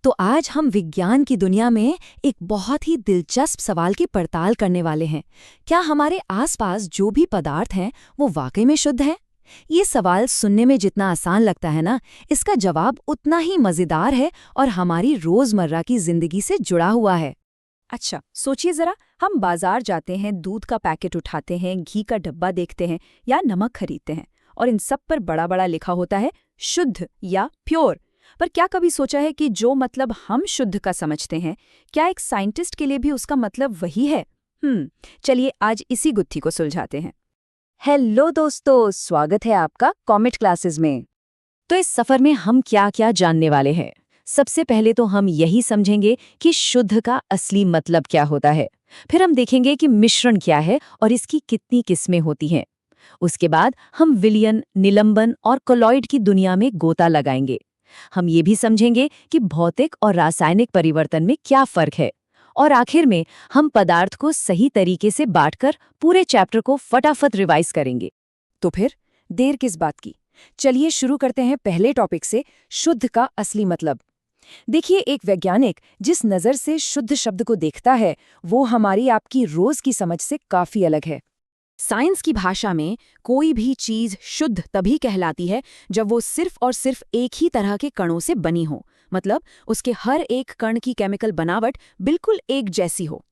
तो आज हम विज्ञान की दुनिया में एक बहुत ही दिलचस्प सवाल की पड़ताल करने वाले हैं। क्या हमारे आसपास जो भी पदार्थ हैं वो वाकई में शुद्ध हैं? ये सवाल सुनने में जितना आसान लगता है ना, इसका जवाब उतना ही मजेदार है और हमारी रोजमर्रा की जिंदगी से जुड़ा हुआ है। अच्छा, सोचिए जरा, हम बाजार जाते हैं, दूध का पैकेट उठाते हैं, घी का डब्बा देखते हैं या नमक खरीदते हैं, और इन सब पर बड़ा बड़ा लिखा होता है शुद्ध या प्योर। पर क्या कभी सोचा है कि जो मतलब हम शुद्ध का समझते हैं, क्या एक साइंटिस्ट के लिए भी उसका मतलब वही है? चलिए आज इसी गुत्थी को सुलझाते हैं। हेलो दोस्तों, स्वागत है आपका कॉमेट क्लासेस में। तो इस सफर में हम क्या क्या जानने वाले हैं? सबसे पहले तो हम यही समझेंगे कि शुद्ध का असली मतलब क्या होता है। फिर हम देखेंगे कि मिश्रण क्या है और इसकी कितनी किस्में होती हैं। उसके बाद हम विलयन, निलंबन और कोलॉइड की दुनिया में गोता लगाएंगे। हम ये भी समझेंगे कि भौतिक और रासायनिक परिवर्तन में क्या फर्क है। और आखिर में हम पदार्थ को सही तरीके से बांटकर पूरे चैप्टर को फटाफट रिवाइज करेंगे। तो फिर देर किस बात की, चलिए शुरू करते हैं पहले टॉपिक से, शुद्ध का असली मतलब। देखिए, एक वैज्ञानिक जिस नज़र से शुद्ध शब्द को देखता है वो हमारी आपकी रोज की समझ से काफी अलग है। साइंस की भाषा में कोई भी चीज शुद्ध तभी कहलाती है जब वो सिर्फ और सिर्फ एक ही तरह के कणों से बनी हो, मतलब उसके हर एक कण की केमिकल बनावट बिल्कुल एक जैसी हो।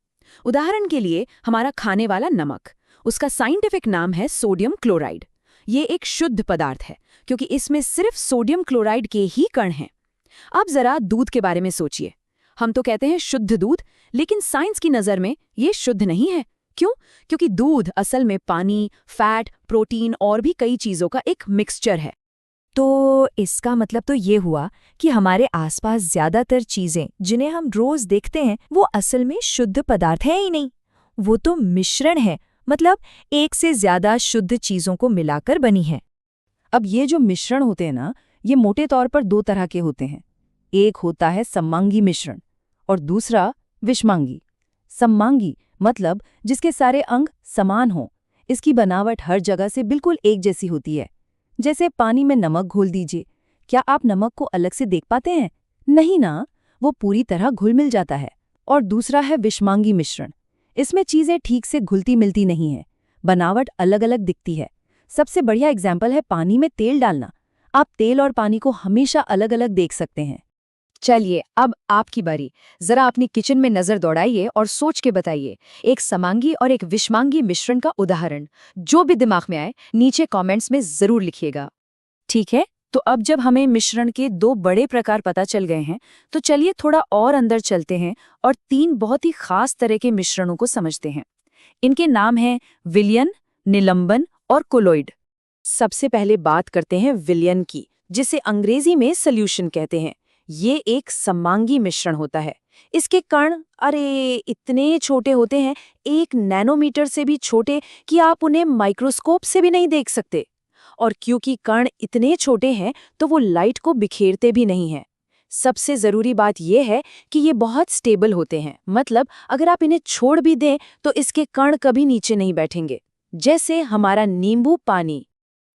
उदाहरण के लिए हमारा खाने वाला नमक, उसका साइंटिफिक नाम है सोडियम क्लोराइड। ये एक शुद्ध पदार्थ है क्योंकि इसमें सिर्फ सोडियम क्लोराइड के ही कण हैं। अब जरा दूध के बारे में सोचिए। हम तो कहते हैं शुद्ध दूध, लेकिन साइंस की नज़र में ये शुद्ध नहीं है। क्यों? क्योंकि दूध असल में पानी, फैट, प्रोटीन और भी कई चीज़ों का एक मिक्सचर है। तो इसका मतलब तो ये हुआ कि हमारे आसपास ज्यादातर चीजें जिन्हें हम रोज देखते हैं वो असल में शुद्ध पदार्थ है ही नहीं, वो तो मिश्रण है, मतलब एक से ज्यादा शुद्ध चीजों को मिलाकर बनी है। अब ये जो मिश्रण होते हैं ना, ये मोटे तौर पर दो तरह के होते हैं। एक होता है सममांगी मिश्रण और दूसरा विषमांगी। सममांगी मतलब जिसके सारे अंग समान हों, इसकी बनावट हर जगह से बिल्कुल एक जैसी होती है। जैसे पानी में नमक घोल दीजिए, क्या आप नमक को अलग से देख पाते हैं? नहीं ना, वो पूरी तरह घुल मिल जाता है। और दूसरा है विषमांगी मिश्रण। इसमें चीजें ठीक से घुलती मिलती नहीं हैं, बनावट अलग अलग दिखती है। सबसे बढ़िया एग्जाम्पल है पानी में तेल डालना। आप तेल और पानी को हमेशा अलग अलग देख सकते हैं। चलिए अब आपकी बारी, जरा अपनी किचन में नजर दौड़ाइए और सोच के बताइए एक समांगी और एक विषमांगी मिश्रण का उदाहरण। जो भी दिमाग में आए नीचे कमेंट्स में जरूर लिखिएगा। ठीक है, तो अब जब हमें मिश्रण के दो बड़े प्रकार पता चल गए हैं, तो चलिए थोड़ा और अंदर चलते हैं और तीन बहुत ही खास तरह के मिश्रणों को समझते हैं। इनके नाम हैं विलयन, निलंबन और कोलॉइड। सबसे पहले बात करते हैं विलयन की, जिसे अंग्रेजी में सॉल्यूशन कहते हैं। ये एक सममांगी मिश्रण होता है। इसके कण इतने छोटे होते हैं, 1 नैनोमीटर से भी छोटे, कि आप उन्हें माइक्रोस्कोप से भी नहीं देख सकते। और क्योंकि कण इतने छोटे हैं तो वो लाइट को बिखेरते भी नहीं हैं। सबसे जरूरी बात यह है कि ये बहुत स्टेबल होते हैं, मतलब अगर आप इन्हें छोड़ भी दें तो इसके कण कभी नीचे नहीं बैठेंगे, जैसे हमारा नींबू पानी।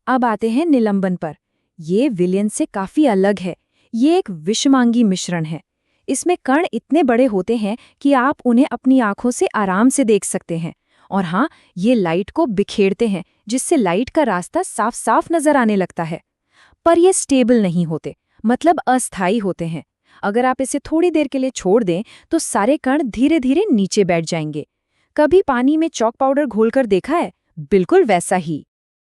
अब आते हैं निलंबन पर। ये विलयन से काफी अलग है। ये एक विषमांगी मिश्रण है। इसमें कण इतने बड़े होते हैं कि आप उन्हें अपनी आंखों से आराम से देख सकते हैं। और हाँ, ये लाइट को बिखेरते हैं, जिससे लाइट का रास्ता साफ साफ नजर आने लगता है। पर ये स्टेबल नहीं होते, मतलब अस्थायी होते हैं। अगर आप इसे थोड़ी देर के लिए छोड़ दें तो सारे कण धीरे धीरे नीचे बैठ जाएंगे। कभी पानी में चॉक पाउडर घोलकर देखा है? बिल्कुल वैसा ही।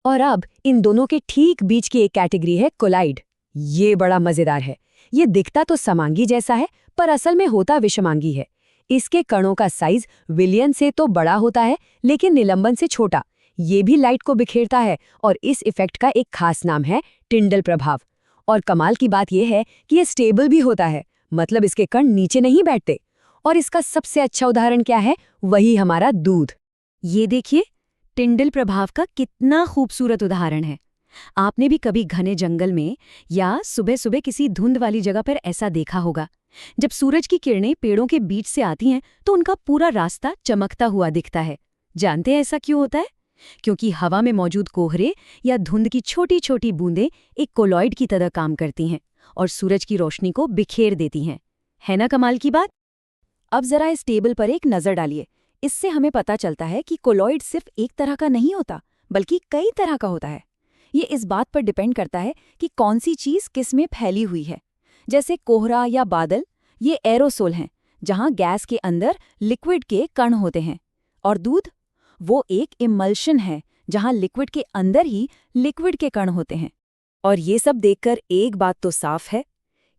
और अब इन दोनों के ठीक बीच की एक कैटेगरी है कोलाइड। ये बड़ा मजेदार है। ये दिखता तो समांगी जैसा है, पर असल में होता विषमांगी है। इसके कणों का साइज विलयन से तो बड़ा होता है, लेकिन निलंबन से छोटा। ये भी लाइट को बिखेरता है और इस इफेक्ट का एक खास नाम है टिंडल प्रभाव। और कमाल की बात यह है कि ये स्टेबल भी होता है, मतलब इसके कण नीचे नहीं बैठते। और इसका सबसे अच्छा उदाहरण क्या है? वही हमारा दूध। ये देखिए, टिंडल प्रभाव का कितना खूबसूरत उदाहरण है। आपने भी कभी घने जंगल में या सुबह सुबह किसी धुंध वाली जगह पर ऐसा देखा होगा। जब सूरज की किरणें पेड़ों के बीच से आती हैं तो उनका पूरा रास्ता चमकता हुआ दिखता है। जानते हैं ऐसा क्यों होता है? क्योंकि हवा में मौजूद कोहरे या धुंध की छोटी छोटी बूंदें एक कोलॉइड की तरह काम करती हैं और सूरज की रोशनी को बिखेर देती हैं। है ना कमाल की बात? अब जरा इस टेबल पर एक नजर डालिए। इससे हमें पता चलता है कि कोलॉइड सिर्फ एक तरह का नहीं होता, बल्कि कई तरह का होता है। ये इस बात पर डिपेंड करता है कि कौन सी चीज किस में फैली हुई है। जैसे कोहरा या बादल, ये एरोसोल हैं, जहां गैस के अंदर लिक्विड के कण होते हैं। और दूध, वो एक इमल्शन है, जहां लिक्विड के अंदर ही लिक्विड के कण होते हैं। और ये सब देखकर एक बात तो साफ है,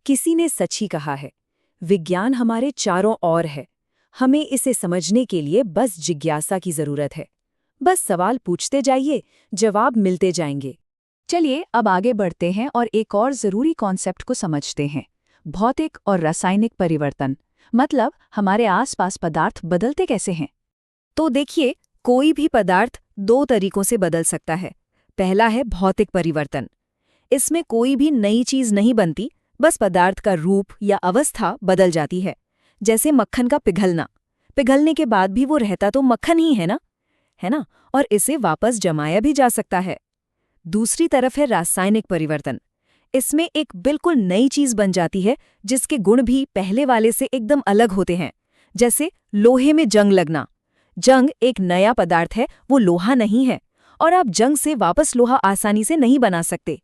किसी ने सच ही कहा है, विज्ञान हमारे चारों ओर है। हमें इसे समझने के लिए बस जिज्ञासा की जरूरत है। बस सवाल पूछते जाइए, जवाब मिलते जाएंगे। चलिए अब आगे बढ़ते हैं और एक और जरूरी कॉन्सेप्ट को समझते हैं, भौतिक और रासायनिक परिवर्तन। मतलब हमारे आसपास पदार्थ बदलते कैसे हैं। तो देखिए, कोई भी पदार्थ दो तरीकों से बदल सकता है। पहला है भौतिक परिवर्तन। इसमें कोई भी नई चीज नहीं बनती, बस पदार्थ का रूप या अवस्था बदल जाती है। जैसे मक्खन का पिघलना, पिघलने के बाद भी वो रहता तो मक्खन ही है ना? और इसे वापस जमाया भी जा सकता है। दूसरी तरफ है रासायनिक परिवर्तन। इसमें एक बिल्कुल नई चीज बन जाती है, जिसके गुण भी पहले वाले से एकदम अलग होते हैं। जैसे लोहे में जंग लगना। जंग एक नया पदार्थ है, वो लोहा नहीं है, और आप जंग से वापस लोहा आसानी से नहीं बना सकते।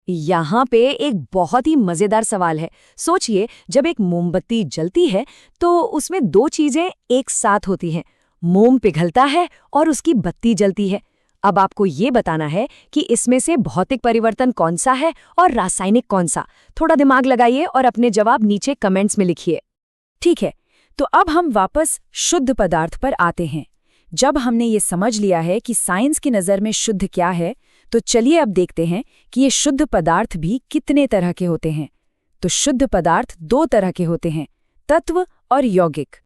यहाँ पे एक बहुत ही मजेदार सवाल है। सोचिए, जब एक मोमबत्ती जलती है तो उसमें दो चीजें एक साथ होती हैं। मोम पिघलता है और उसकी बत्ती जलती है। अब आपको ये बताना है कि इसमें से भौतिक परिवर्तन कौन सा है और रासायनिक कौन सा। थोड़ा दिमाग लगाइए और अपने जवाब नीचे कमेंट्स में लिखिए। ठीक है, तो अब हम वापस शुद्ध पदार्थ पर आते हैं। जब हमने ये समझ लिया है कि साइंस की नज़र में शुद्ध क्या है, तो चलिए अब देखते हैं कि ये शुद्ध पदार्थ भी कितने तरह के होते हैं। तो शुद्ध पदार्थ दो तरह के होते हैं, तत्व और यौगिक।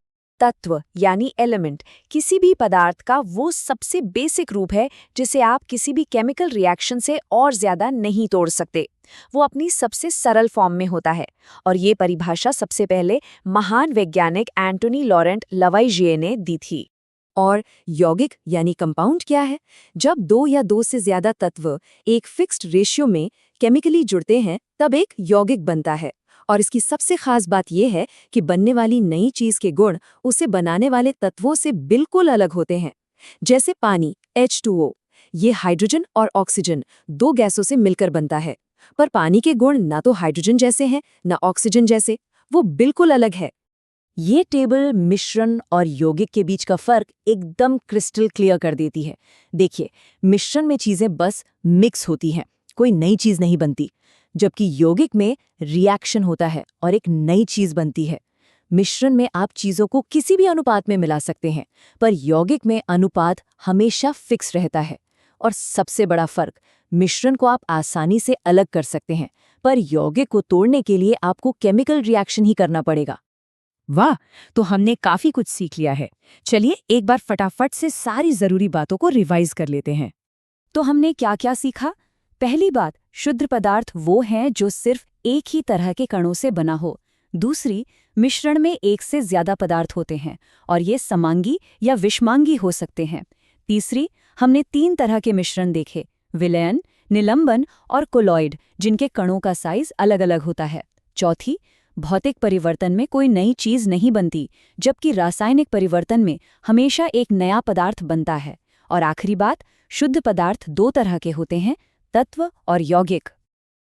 तत्व यानी एलिमेंट किसी भी पदार्थ का वो सबसे बेसिक रूप है जिसे आप किसी भी केमिकल रिएक्शन से और ज्यादा नहीं तोड़ सकते। वो अपनी सबसे सरल फॉर्म में होता है, और ये परिभाषा सबसे पहले महान वैज्ञानिक एंटोनी लॉरेंट लवाइजिए ने दी थी। और यौगिक यानी कंपाउंड क्या है? जब दो या दो से ज्यादा तत्व एक फिक्स्ड रेशियो में केमिकली जुड़ते हैं, तब एक यौगिक बनता है। और इसकी सबसे खास बात यह है कि बनने वाली नई चीज के गुण उसे बनाने वाले तत्वों से बिल्कुल अलग होते हैं। जैसे पानी H2O, ये हाइड्रोजन और ऑक्सीजन दो गैसों से मिलकर बनता है, पर पानी के गुण ना तो हाइड्रोजन जैसे हैं ना ऑक्सीजन जैसे, वो बिल्कुल अलग है। ये टेबल मिश्रण और यौगिक के बीच का फर्क एकदम क्रिस्टल क्लियर कर देती है। देखिए, मिश्रण में चीजें बस मिक्स होती हैं, कोई नई चीज नहीं बनती, जबकि यौगिक में रिएक्शन होता है और एक नई चीज बनती है। मिश्रण में आप चीजों को किसी भी अनुपात में मिला सकते हैं, पर यौगिक में अनुपात हमेशा फिक्स रहता है। और सबसे बड़ा फर्क, मिश्रण को आप आसानी से अलग कर सकते हैं, पर यौगिक को तोड़ने के लिए आपको केमिकल रिएक्शन ही करना पड़ेगा। वाह, तो हमने काफी कुछ सीख लिया है। चलिए एक बार फटाफट से सारी जरूरी बातों को रिवाइज कर लेते हैं। तो हमने क्या क्या सीखा? पहली बात, शुद्ध पदार्थ वो हैं जो सिर्फ एक ही तरह के कणों से बना हो। दूसरी, मिश्रण में एक से ज्यादा पदार्थ होते हैं और ये समांगी या विषमांगी हो सकते हैं। तीसरी, हमने 3 तरह के मिश्रण देखे, विलयन, निलंबन और कोलॉइड, जिनके कणों का साइज अलग अलग होता है। चौथी, भौतिक परिवर्तन में कोई नई चीज नहीं बनती, जबकि रासायनिक परिवर्तन में हमेशा एक नया पदार्थ बनता है। और आखिरी बात, शुद्ध पदार्थ 2 तरह के होते हैं, तत्व और यौगिक।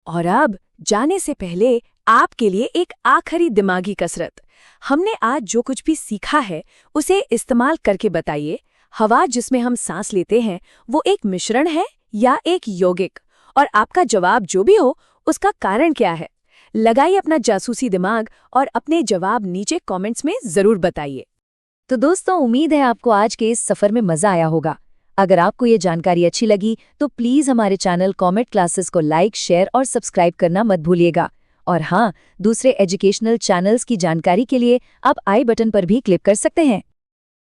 और अब जाने से पहले आपके लिए एक आखिरी दिमागी कसरत। हमने आज जो कुछ भी सीखा है उसे इस्तेमाल करके बताइए, हवा जिसमें हम सांस लेते हैं वो एक मिश्रण है या एक यौगिक? और आपका जवाब जो भी हो उसका कारण क्या है? लगाइए अपना जासूसी दिमाग और अपने जवाब नीचे कमेंट्स में जरूर बताइए। तो दोस्तों, उम्मीद है आपको आज के इस सफर में मजा आया होगा। अगर आपको ये जानकारी अच्छी लगी तो प्लीज हमारे चैनल कॉमेट क्लासेस को लाइक, शेयर और सब्सक्राइब करना मत भूलिएगा। और हाँ, दूसरे एजुकेशनल चैनल्स की जानकारी के लिए आप आई बटन पर भी क्लिक कर सकते हैं।